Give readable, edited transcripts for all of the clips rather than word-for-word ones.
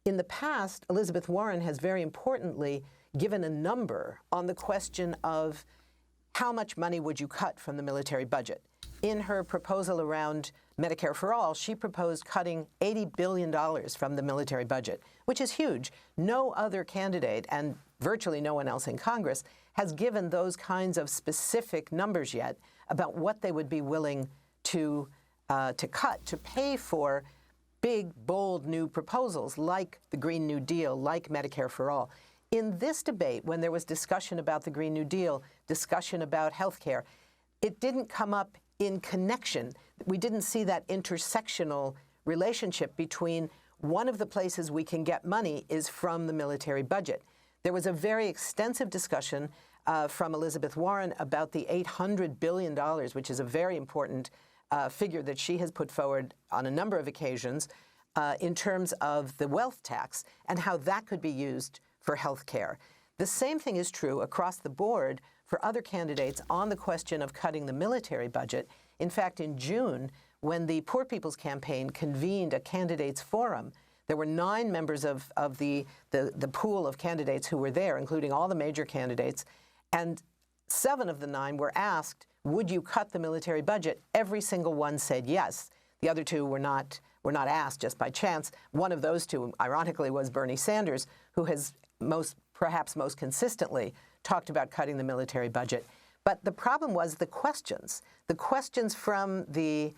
In the past, Elizabeth Warren has very importantly given a number on the question of how much money would you cut from the military budget. In her proposal around Medicare for All, she proposed cutting $80 billion from the military budget, which is huge. No other candidate, and virtually no one else in Congress, has given those kinds of specific numbers yet about what they would be willing to cut, to pay for big, bold new proposals like the Green New Deal, like Medicare for All. In this debate, when there was discussion about the Green New Deal, discussion about health care, it didn't come up in connection. We didn't see that intersectional relationship between one of the places we can get money is from the military budget. There was a very extensive discussion from Elizabeth Warren about the $800 billion, which is a very important figure that she has put forward on a number of occasions in terms of the wealth tax and how that could be used for health care. The same thing is true across the board for other candidates on the question of cutting the military budget. In fact, in June, when the Poor People's Campaign convened a candidates forum, there were 9 members of the pool of candidates who were there, including all the major candidates, and 7 of the 9 were asked, would you cut the military budget? Every single one said yes. The other 2 were not asked just by chance. One of those 2, ironically, was Bernie Sanders, who has perhaps most consistently talked about cutting the military budget. But the problem was the questions. The questions from the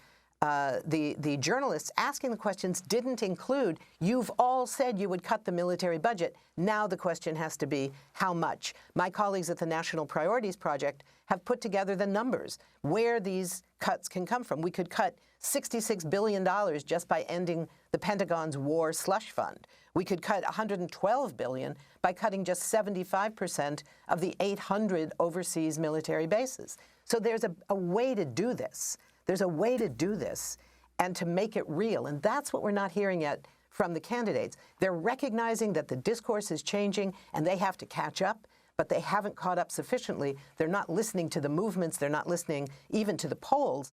journalists asking the questions didn't include, you've all said you would cut the military budget. Now the question has to be, how much? My colleagues at the National Priorities Project have put together the numbers where these cuts can come from. We could cut $66 billion just by ending the Pentagon's war slush fund. We could cut $112 billion by cutting just 75% of the 800 overseas military bases. So there's a way to do this. There's a way to do this and to make it real. And that's what we're not hearing yet from the candidates. They're recognizing that the discourse is changing and they have to catch up, but they haven't caught up sufficiently. They're not listening to the movements. They're not listening even to the polls.